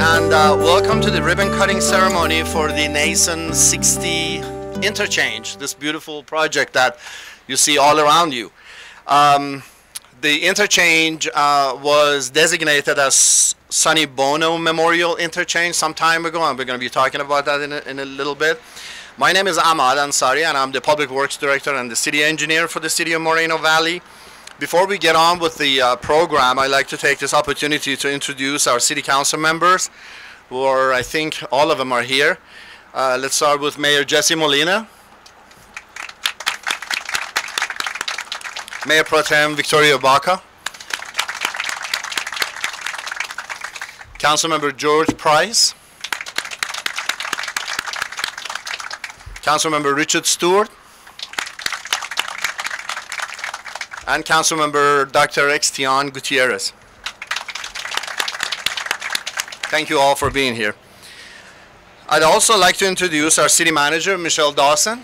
and welcome to the ribbon cutting ceremony for the Nason 60 Interchange, this beautiful project that you see all around you. The interchange was designated as Sonny Bono Memorial Interchange some time ago, and we're going to be talking about that in a little bit. My name is Ahmad Ansari, and I'm the Public Works Director and the City Engineer for the City of Moreno Valley. Before we get on with the program, I'd like to take this opportunity to introduce our City Council members, who are, I think, all of them are here. Let's start with Mayor Jesse Molina, Mayor Pro Tem Victoria Baca, Councilmember George Price, Councilmember Richard Stewart, and Councilmember Dr. Extian Gutierrez. Thank you all for being here. I'd also like to introduce our City Manager, Michelle Dawson.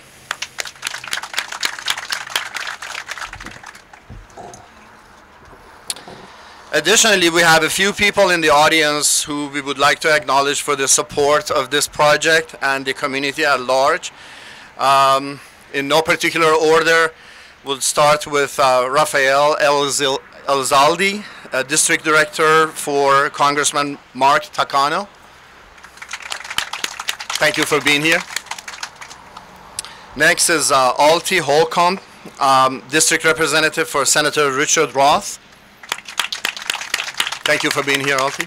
Additionally, we have a few people in the audience who we would like to acknowledge for the support of this project and the community at large. In no particular order, we'll start with Rafael Elzaldi, District Director for Congressman Mark Takano. Thank you for being here. Next is Alti Holcomb, District Representative for Senator Richard Roth. Thank you for being here, Alti.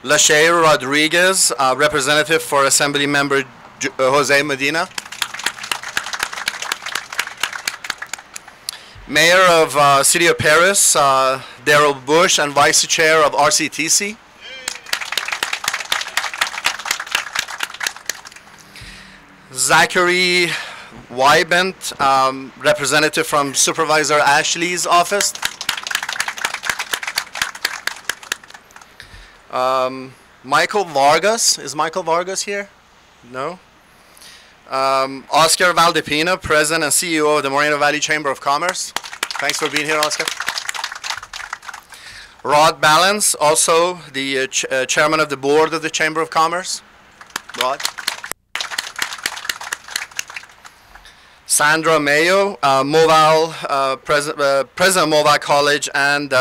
Lachey Rodriguez, Representative for Assembly Member Jose Medina. Mayor of City of Paris, Daryl Bush, and Vice Chair of RCTC. Zachary Wybent, representative from Supervisor Ashley's office. Michael Vargas, is Michael Vargas here? No? Oscar Valdepina, President and CEO of the Moreno Valley Chamber of Commerce. Thanks for being here, Oscar. Rod Balance, also the Chairman of the Board of the Chamber of Commerce. Rod. Sandra Mayo, President of Moval College and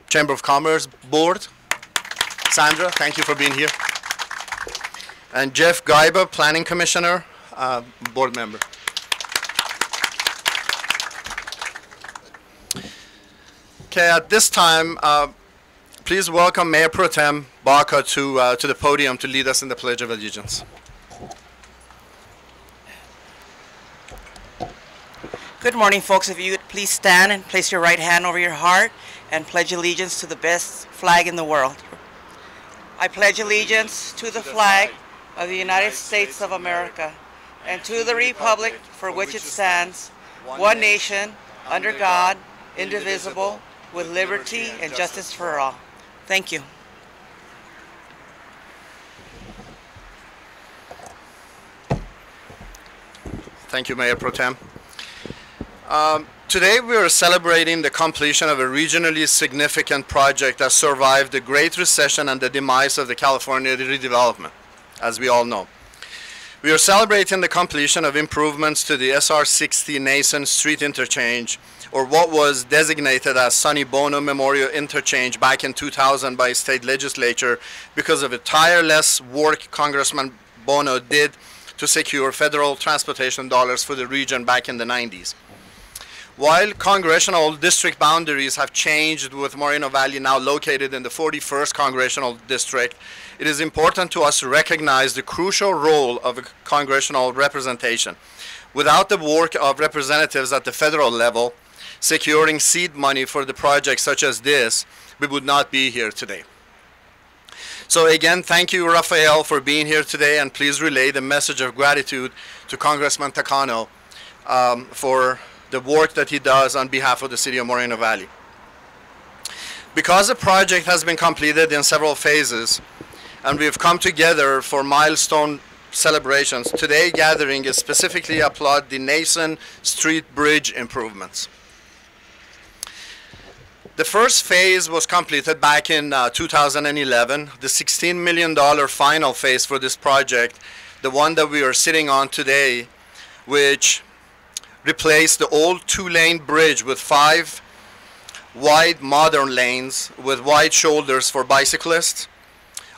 Chamber of Commerce Board. Sandra, thank you for being here. And Jeff Geiber, Planning Commissioner, Board Member. Okay, at this time, please welcome Mayor Pro Tem Baca to the podium to lead us in the Pledge of Allegiance. Good morning, folks. If you would please stand and place your right hand over your heart and pledge allegiance to the best flag in the world. I pledge allegiance to the flag of the United States of America and to the republic for which it stands, one nation, under God, indivisible, with liberty and justice for all. Thank you. Thank you, Mayor Pro Tem. Today we are celebrating the completion of a regionally significant project that survived the Great Recession and the demise of the California redevelopment, as we all know. We are celebrating the completion of improvements to the SR60 Nason Street Interchange, or what was designated as Sonny Bono Memorial Interchange back in 2000 by state legislature because of the tireless work Congressman Bono did to secure federal transportation dollars for the region back in the 90s. While congressional district boundaries have changed, with Moreno Valley now located in the 41st Congressional District, it is important to us to recognize the crucial role of congressional representation. Without the work of representatives at the federal level, securing seed money for the projects such as this, we would not be here today. So again, thank you, Rafael, for being here today, and please relay the message of gratitude to Congressman Takano for the work that he does on behalf of the City of Moreno Valley. Because the project has been completed in several phases, and we've come together for milestone celebrations, today's gathering is specifically applaud the Nason Street Bridge improvements. The first phase was completed back in 2011. The $16 million final phase for this project, the one that we are sitting on today, which replaced the old 2-lane bridge with 5 wide modern lanes with wide shoulders for bicyclists.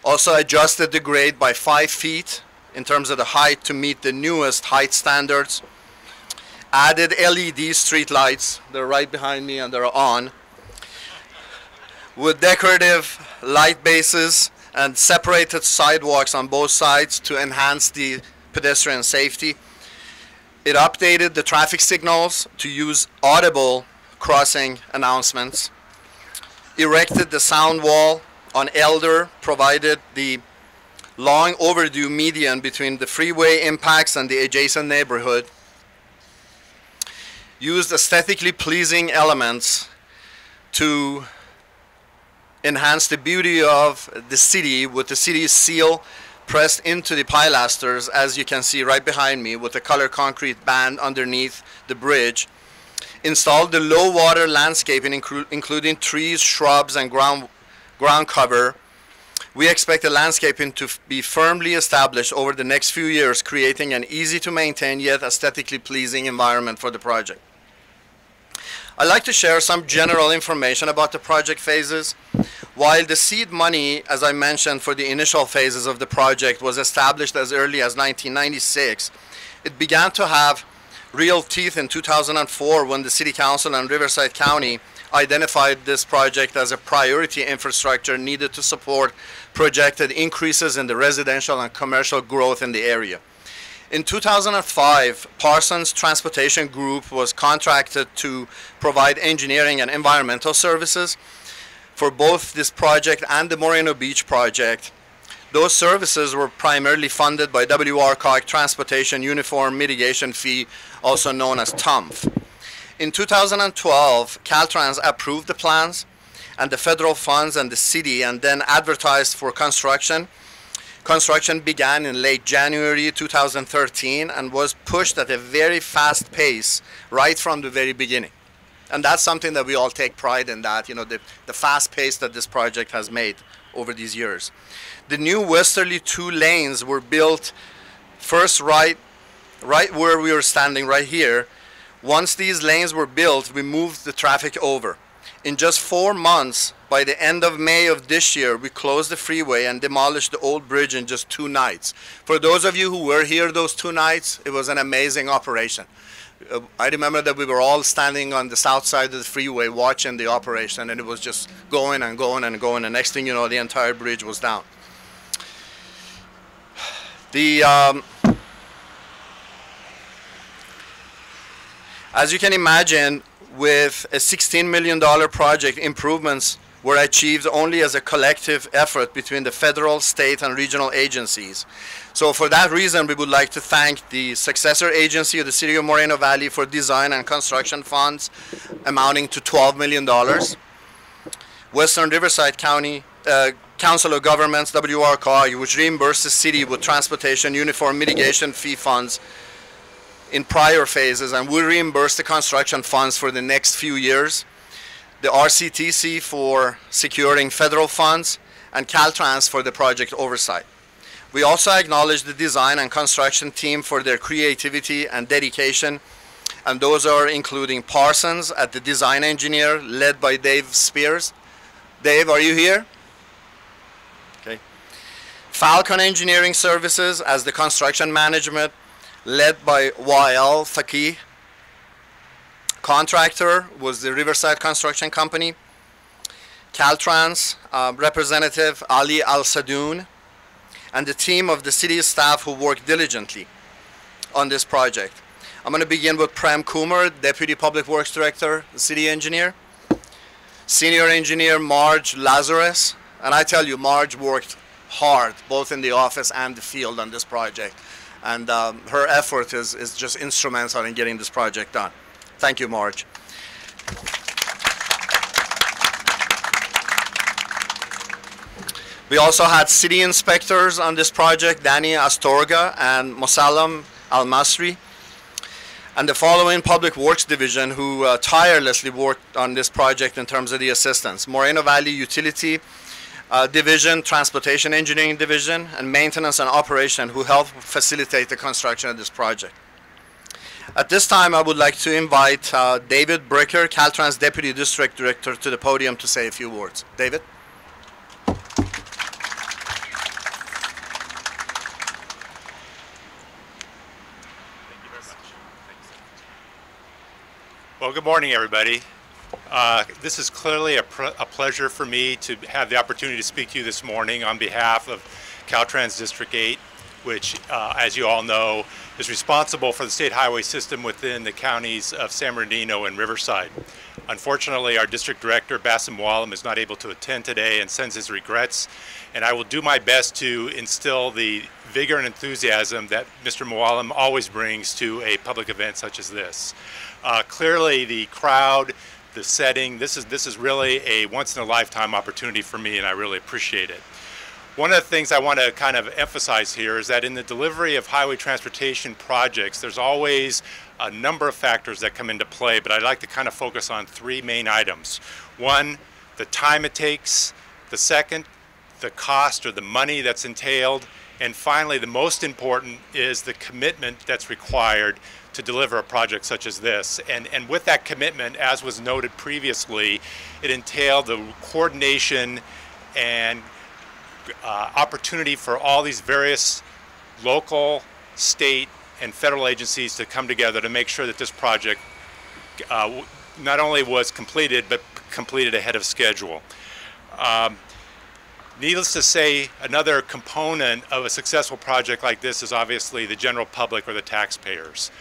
Also adjusted the grade by 5 feet in terms of the height to meet the newest height standards. Added LED street lights, they're right behind me and they're on, with decorative light bases and separated sidewalks on both sides to enhance the pedestrian safety. It updated the traffic signals to use audible crossing announcements. Erected the sound wall on Elder, provided the long overdue median between the freeway impacts and the adjacent neighborhood. Used aesthetically pleasing elements to enhance the beauty of the city with the city's seal pressed into the pilasters, as you can see right behind me, with a color concrete band underneath the bridge. Installed the low water landscaping, including trees, shrubs, and ground cover. We expect the landscaping to be firmly established over the next few years, creating an easy to maintain yet aesthetically pleasing environment for the project. I'd like to share some general information about the project phases. While the seed money, as I mentioned, for the initial phases of the project was established as early as 1996, it began to have real teeth in 2004 when the City Council and Riverside County identified this project as a priority infrastructure needed to support projected increases in the residential and commercial growth in the area. In 2005, Parsons Transportation Group was contracted to provide engineering and environmental services for both this project and the Moreno Beach project. Those services were primarily funded by WRCOG Transportation Uniform Mitigation Fee, also known as TUMF. In 2012, Caltrans approved the plans and the federal funds and the city, and then advertised for construction. Construction began in late January 2013 and was pushed at a very fast pace right from the very beginning. And that's something that we all take pride in, that, you know, the fast pace that this project has made over these years. The new westerly 2 lanes were built first right where we are standing right here. Once these lanes were built, we moved the traffic over. In just 4 months, by the end of May of this year, we closed the freeway and demolished the old bridge in just 2 nights. For those of you who were here those 2 nights, it was an amazing operation. I remember that we were all standing on the south side of the freeway watching the operation, and it was just going and going and going, and next thing you know, the entire bridge was down. As you can imagine, with a $16 million project, improvements were achieved only as a collective effort between the federal, state, and regional agencies. So for that reason, we would like to thank the successor agency of the City of Moreno Valley for design and construction funds amounting to $12 million. Western Riverside County Council of Governments, WRCOG, which reimbursed the city with transportation uniform mitigation fee funds in prior phases, and will reimburse the construction funds for the next few years. The RCTC for securing federal funds, and Caltrans for the project oversight. We also acknowledge the design and construction team for their creativity and dedication, and those are including Parsons at the design engineer, led by Dave Spears. Dave, are you here? Okay. Falcon Engineering Services as the construction management, led by Wael Faqih. Contractor was the Riverside Construction Company. Caltrans representative Ali Al-Sadoun, and the team of the city staff who worked diligently on this project. I'm going to begin with Prem Kumar, Deputy Public Works Director, the city engineer. Senior engineer Marge Lazarus, and I tell you, Marge worked hard both in the office and the field on this project, and her effort is just instrumental in getting this project done. Thank you, Marge. We also had city inspectors on this project, Danny Astorga and Mosallam Al-Masri. and the following Public Works Division who tirelessly worked on this project in terms of the assistance: Moreno Valley Utility Division, Transportation Engineering Division, and Maintenance and Operation, who helped facilitate the construction of this project. At this time, I would like to invite David Bricker, Caltrans Deputy District Director, to the podium to say a few words. David? Well, good morning, everybody. This is clearly a pleasure for me to have the opportunity to speak to you this morning on behalf of Caltrans District 8, which, as you all know, is responsible for the state highway system within the counties of San Bernardino and Riverside. Unfortunately, our district director, Bassem Wallam, is not able to attend today and sends his regrets, and I will do my best to instill the vigor and enthusiasm that Mr. Wallam always brings to a public event such as this. Clearly, the crowd, the setting, this is really a once-in-a-lifetime opportunity for me, and I really appreciate it. One of the things I want to kind of emphasize here is that in the delivery of highway transportation projects, there's always a number of factors that come into play, but I'd like to kind of focus on three main items. One, the time it takes. The second, the cost or the money that's entailed. And finally, the most important is the commitment that's required to deliver a project such as this. And with that commitment, as was noted previously, it entailed the coordination and opportunity for all these various local, state, and federal agencies to come together to make sure that this project not only was completed, but completed ahead of schedule. Needless to say, another component of a successful project like this is obviously the general public or the taxpayers.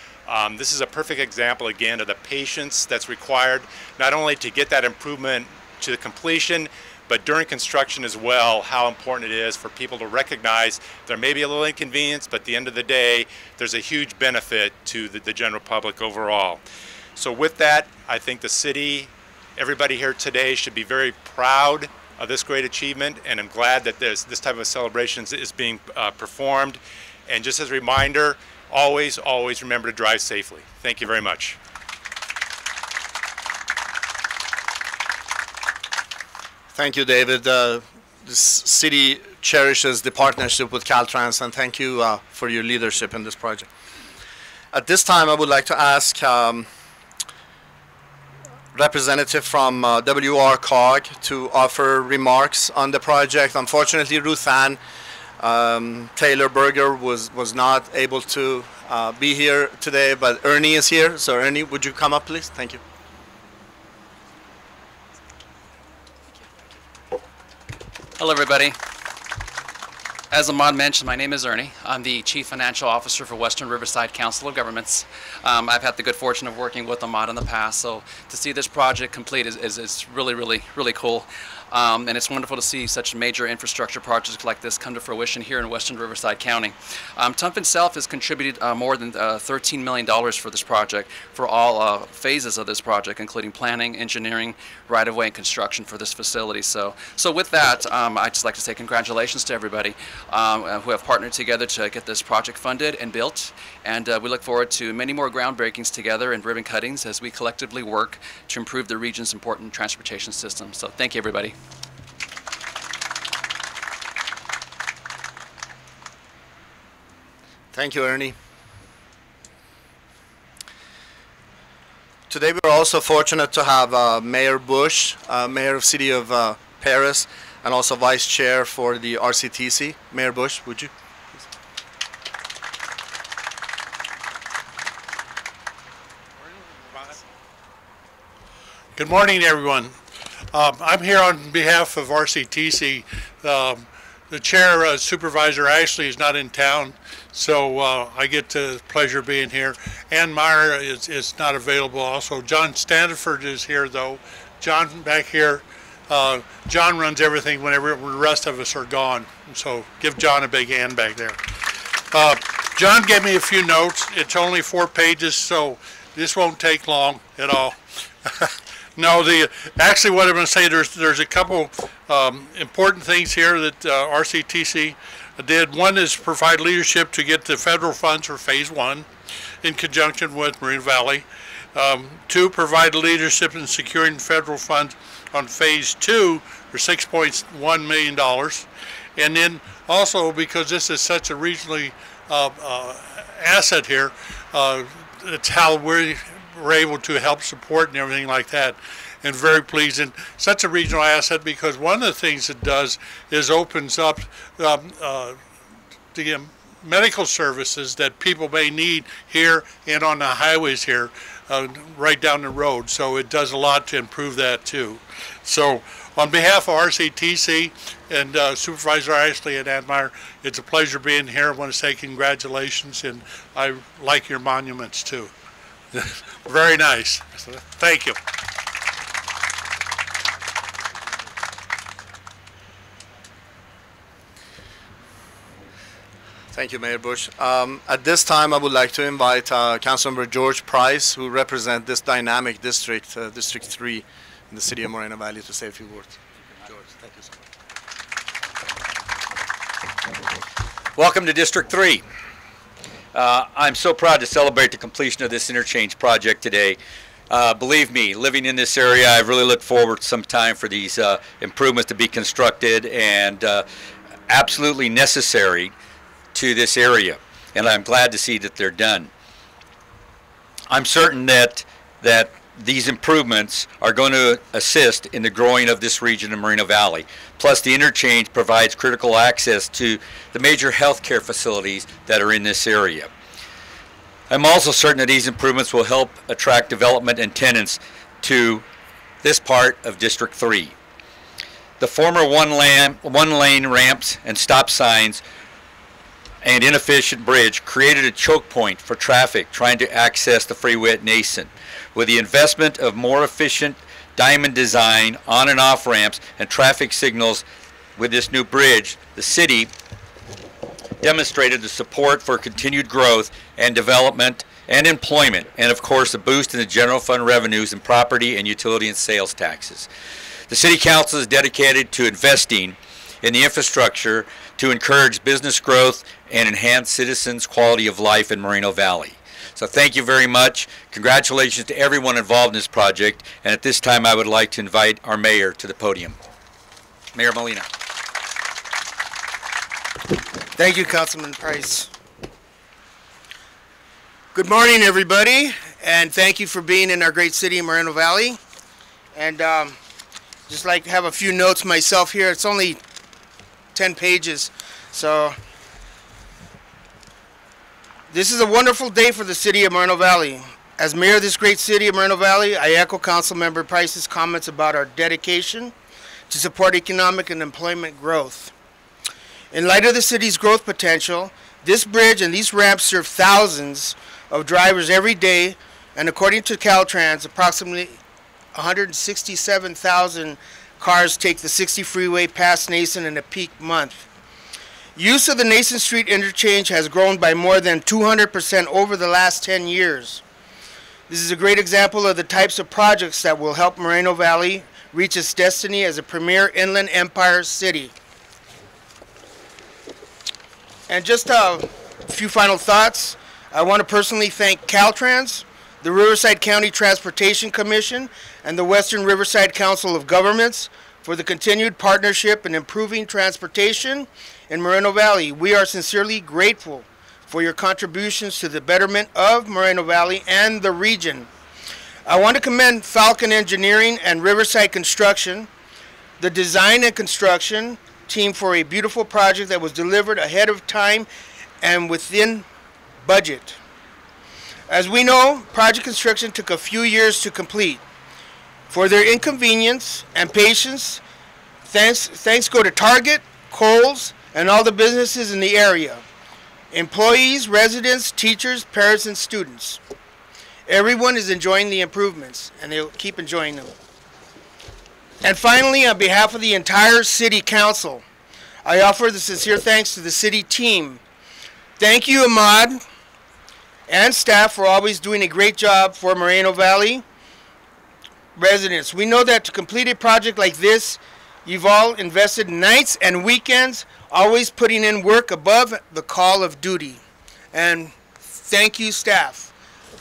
This is a perfect example, again, of the patience that's required, not only to get that improvement to the completion, but during construction as well, how important it is for people to recognize there may be a little inconvenience, but at the end of the day, there's a huge benefit to the general public overall. So with that, I think the city, everybody here today should be very proud of this great achievement, and I'm glad that this type of celebration is being performed. And just as a reminder, always, always remember to drive safely. Thank you very much. Thank you, David. The city cherishes the partnership with Caltrans, and thank you for your leadership in this project. At this time, I would like to ask representative from WRCOG to offer remarks on the project. Unfortunately, Ruth Ann Taylor Berger was not able to be here today, but Ernie is here. So Ernie, would you come up, please? Thank you. Hello, everybody. As Ahmad mentioned, my name is Ernie. I'm the Chief Financial Officer for Western Riverside Council of Governments. I've had the good fortune of working with Ahmad in the past, so to see this project complete is really, really, really cool. And it's wonderful to see such major infrastructure projects like this come to fruition here in Western Riverside County. TUMF itself has contributed more than $13 million for this project, for all phases of this project, including planning, engineering, right-of-way, and construction for this facility. So with that, I'd just like to say congratulations to everybody who have partnered together to get this project funded and built. And we look forward to many more groundbreakings together and ribbon cuttings as we collectively work to improve the region's important transportation system. So thank you, everybody. Thank you, Ernie. Today we're also fortunate to have Mayor Bush, Mayor of City of Paris, and also Vice Chair for the RCTC. Mayor Bush, would you? Good morning, everyone. I'm here on behalf of RCTC. The chair, Supervisor Ashley, is not in town, so I get the pleasure of being here. Ann Meyer is not available also. John Standiford is here, though. John back here. John runs everything whenever the rest of us are gone, so give John a big hand back there. John gave me a few notes. It's only 4 pages, so this won't take long at all. No, actually what I'm going to say, there's a couple important things here that RCTC did. One is provide leadership to get the federal funds for Phase 1 in conjunction with Moreno Valley. 2, provide leadership in securing federal funds on Phase 2 for $6.1 million. And then also, because this is such a regionally asset here, it's how we're able to help support and everything like that. And very pleased. And such a regional asset, because one of the things it does is opens up the medical services that people may need here and on the highways here, right down the road. So it does a lot to improve that too. So on behalf of RCTC and Supervisor Ashley and Admire, it's a pleasure being here. I want to say congratulations, and I like your monuments too. Very nice. Thank you. Thank you, Mayor Bush. At this time, I would like to invite Councilmember George Price, who represents this dynamic district, District 3, in the City of Moreno Valley, to say a few words. George, thank you so much. Welcome to District 3. I'm so proud to celebrate the completion of this interchange project today. Believe me, living in this area, I've really looked forward some time for these improvements to be constructed, and absolutely necessary to this area, and I'm glad to see that they're done. I'm certain that these improvements are going to assist in the growing of this region of Moreno Valley. Plus, the interchange provides critical access to the major healthcare facilities that are in this area. I'm also certain that these improvements will help attract development and tenants to this part of District 3. The former one-lane ramps and stop signs and inefficient bridge created a choke point for traffic trying to access the freeway at Nason. With the investment of more efficient diamond design, on and off ramps, and traffic signals with this new bridge, the city demonstrated the support for continued growth and development and employment, and of course a boost in the general fund revenues and property and utility and sales taxes. The City Council is dedicated to investing in the infrastructure to encourage business growth and enhance citizens' quality of life in Moreno Valley. So thank you very much. Congratulations to everyone involved in this project. And at this time, I would like to invite our mayor to the podium. Mayor Molina. Thank you, Councilman Price. Good morning, everybody, and thank you for being in our great city, Moreno Valley. And just like to have a few notes myself here. It's only 10 pages, so this is a wonderful day for the city of Moreno Valley. As mayor of this great city of Moreno Valley, I echo Councilmember Price's comments about our dedication to support economic and employment growth. In light of the city's growth potential, this bridge and these ramps serve thousands of drivers every day, and according to Caltrans, approximately 167,000 cars take the 60 freeway past Nason in a peak month. Use of the Nason Street interchange has grown by more than 200% over the last 10 years. This is a great example of the types of projects that will help Moreno Valley reach its destiny as a premier inland empire city. And just a few final thoughts. I want to personally thank Caltrans, the Riverside County Transportation Commission, and the Western Riverside Council of Governments for the continued partnership in improving transportation in Moreno Valley. We are sincerely grateful for your contributions to the betterment of Moreno Valley and the region. I want to commend Falcon Engineering and Riverside Construction, the design and construction team, for a beautiful project that was delivered ahead of time and within budget. As we know, project construction took a few years to complete. For their inconvenience and patience, thanks go to Target, Kohl's, and all the businesses in the area. Employees, residents, teachers, parents, and students. Everyone is enjoying the improvements, and they'll keep enjoying them. And finally, on behalf of the entire City Council, I offer the sincere thanks to the city team. Thank you, Ahmad and staff, for always doing a great job for Moreno Valley residents. We know that to complete a project like this, you've all invested nights and weekends always putting in work above the call of duty. And thank you, staff.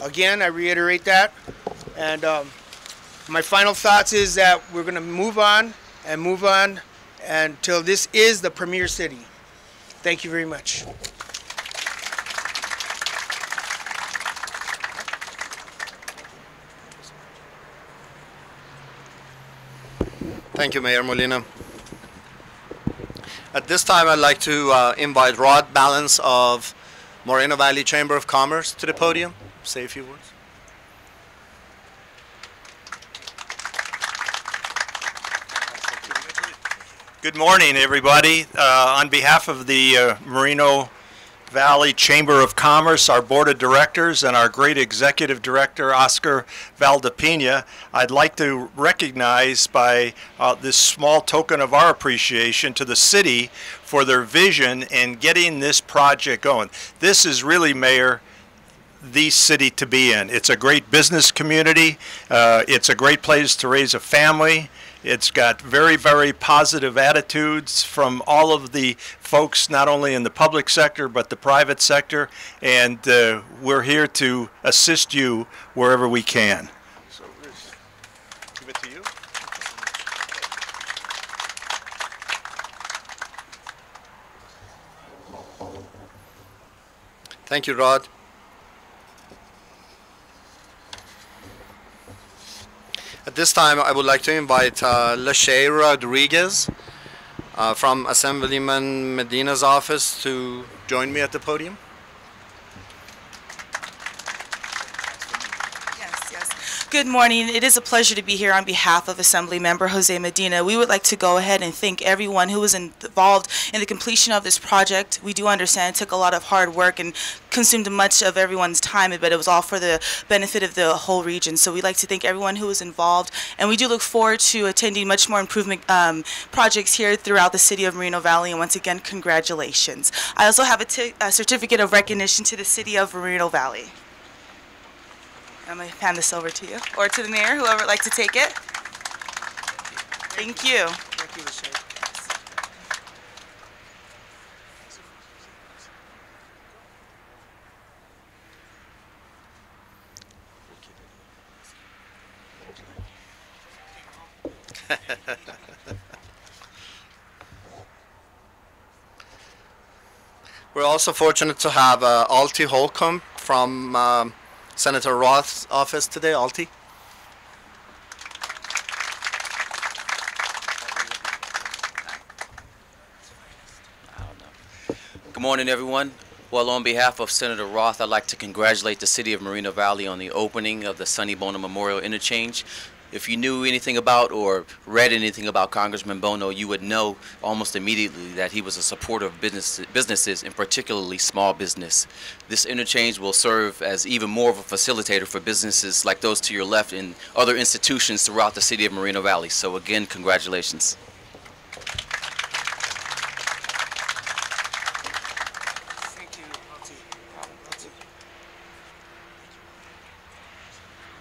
Again, I reiterate that. And my final thoughts is that we're going to move on until this is the premier city. Thank you very much. Thank you, Mayor Molina. At this time, I'd like to invite Rod Balance of Moreno Valley Chamber of Commerce to the podium. Say a few words. Good morning, everybody. On behalf of the Moreno Valley Chamber of Commerce, our board of directors, and our great executive director, Oscar Valdepina, I'd like to recognize by this small token of our appreciation to the city for their vision in getting this project going. This is really, Mayor, the city to be in. It's a great business community. It's a great place to raise a family. It's got very, very positive attitudes from all of the folks, not only in the public sector, but the private sector. And we're here to assist you wherever we can. So, give it to you. Thank you, Rod. At this time, I would like to invite Lachey Rodriguez from Assemblyman Medina's office to join me at the podium. Good morning. It is a pleasure to be here on behalf of Assembly Member Jose Medina. We would like to go ahead and thank everyone who was involved in the completion of this project. We do understand it took a lot of hard work and consumed much of everyone's time, but it was all for the benefit of the whole region. So we'd like to thank everyone who was involved, and we do look forward to attending much more improvement projects here throughout the City of Moreno Valley, and once again, congratulations. I also have a certificate of recognition to the City of Moreno Valley. I'm going to hand this over to you, or to the mayor, whoever would like to take it. Thank you. Thank you, Lachey. We're also fortunate to have Alti Holcomb from Senator Roth's office today. Alti. Good morning, everyone. Well, on behalf of Senator Roth, I'd like to congratulate the City of Moreno Valley on the opening of the Sonny Bono Memorial Interchange. If you knew anything about or read anything about Congressman Bono, you would know almost immediately that he was a supporter of businesses, and particularly small business. This interchange will serve as even more of a facilitator for businesses like those to your left and other institutions throughout the City of Moreno Valley. So again, congratulations. Thank you, Alti.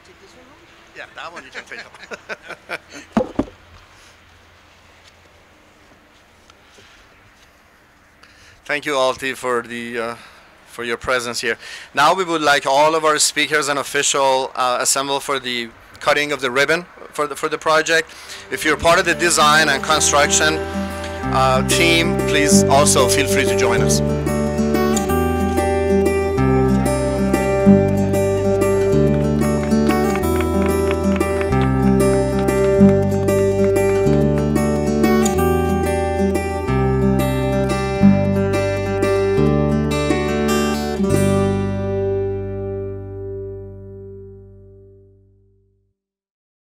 Take this one home? Yeah, that one you can take up. Thank you, Alti, for your presence here. Now we would like all of our speakers and officials assemble for the cutting of the ribbon for the project. If you're part of the design and construction team, please also feel free to join us.